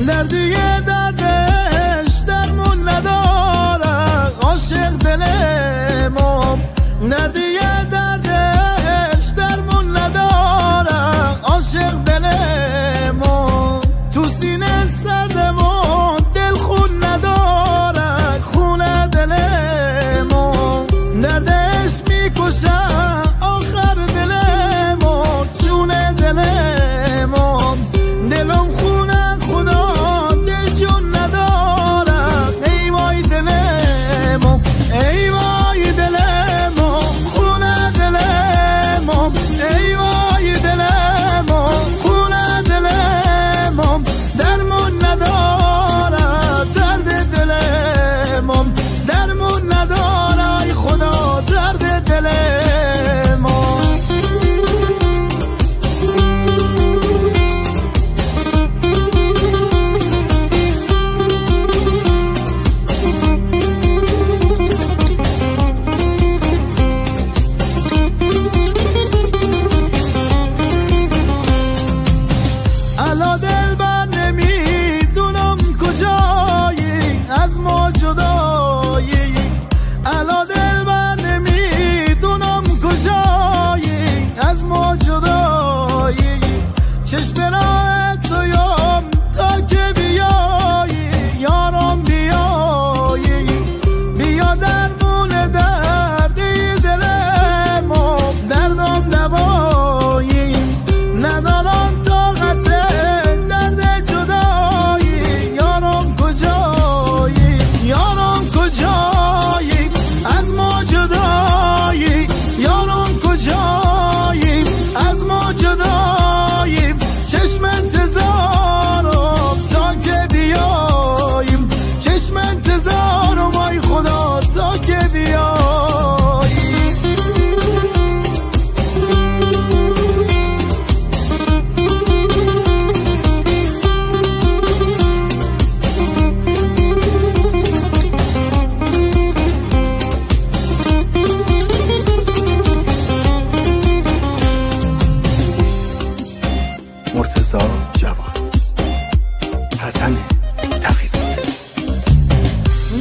دردی دردش درمون نداره عاشق دلمو، دردی دردش درمون نداره عاشق دلمو، تو سینه سردمون دل خون نداره خون دلمو، دردش میکشه آخر دلمو جون دلمو، دلم خونه خدا دل جون نداره ای وای دلمو، ای وای دلمو خونه دلمو، ای وای دلمو خونه دلمو، درمون نداره درد دلمو، درمون نداره ای خدا درد دلمو. الا دلبر نمیدونم کجایی از ما جدایی، الا دلبر نمیدونم کجایی از ما جدایی، چشم راه تویم تا که بیایی یارم بیایی، بیا درمون دردی دلمو دردم دوایی، ندارم طاقت درد جدایی، یارم کجایی یارم کجایی از ما جدایی، یارم کجایی از ما جدایی، چشم انتظارم تا که بیاییم، چشم انتظارم ای خدا تا که بیایی. مرتضی جواد، حسن تقی‌زاده.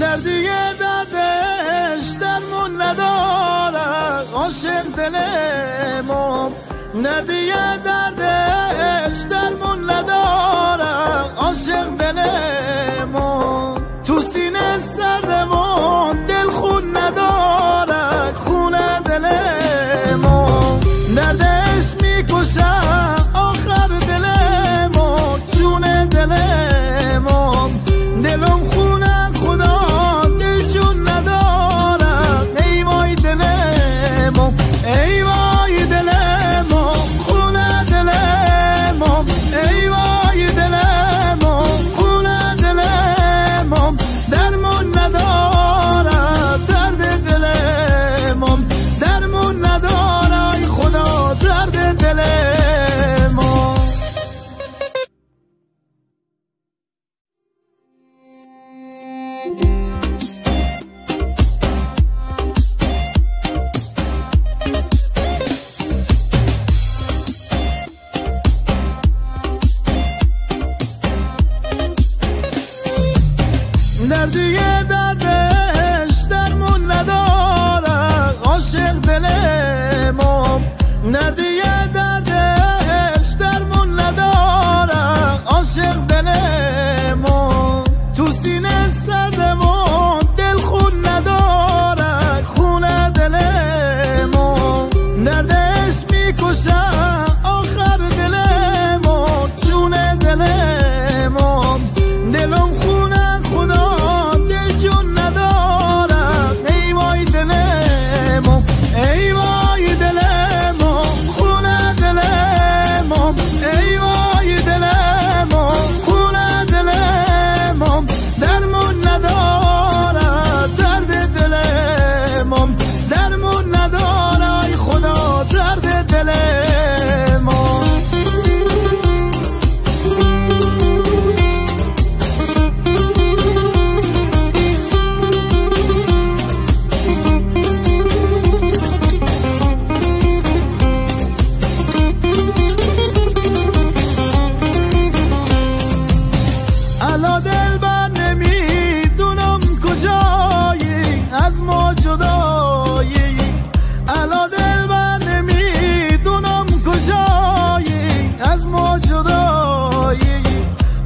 دردی دردش درمون نداره عاشق دلمو، دردی دردش درمون نداره عاشق دلمو، تو سینه سردمون دل خون نداره خون دلمو، دردش میکشه آخر دلمو جون دلمو، دلم خونه خدا دل جون نداره ای وای دلمو، ای وای دلمو خونه دلمو، ای وای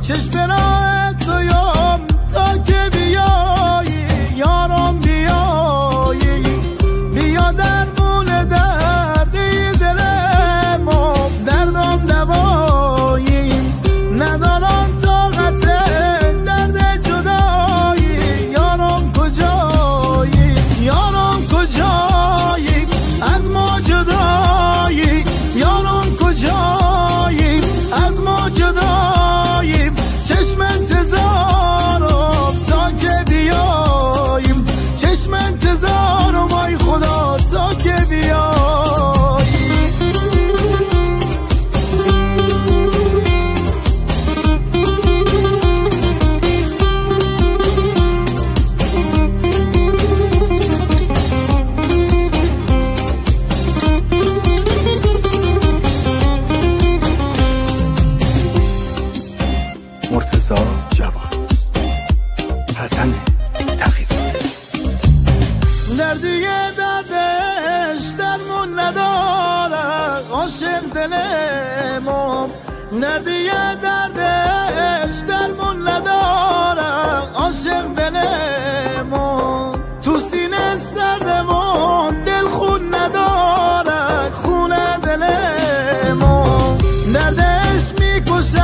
چشم راه تویم تا که بیایی یارم بیایی بیا درمون دردی دلمو دردم دوایی ندارم طاقت درد جدایی یارم کجایی یارم کجایی از ما جدایی یارم کجایی از ما جدایی چشم انتظارم تا که بیاییم چشم انتظارم ای خدا تا که بیایی مرتضی جواد حسن تقی‌زاده دردی دردش درمون نداره عاشق دلمو دردی دردش درمون نداره عاشق دلمو تو سینه سردمون دل خون نداره خونه دلمو دردش میکشه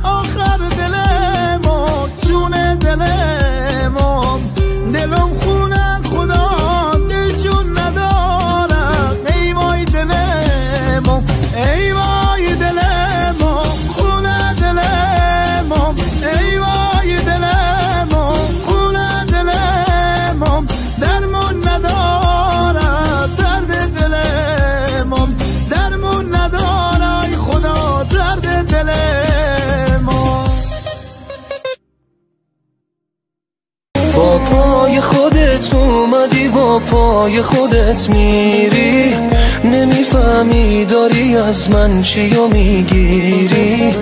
آخر دلمو جون دلمو دلم خونه خدا دل جون نداره ای وای دلمو ای وای دلمو خونه دلمو ای وای دلمو خونه دلمو درمون نداره درد دلمو درمون نداره ای خدا درد دلمو با پای خودت اومدی با پای خودت میری نمیفهمی داری از من چیو میگیری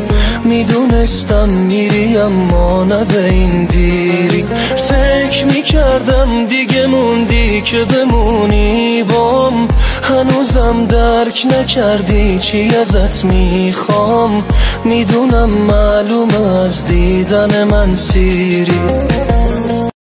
میدونستم میری اما نه به این دیری فکر میکردم دیگه موندی که بمونی بام هنوزم درک نکردی چی ازت میخوام میدونم معلومه از دیدن من سیری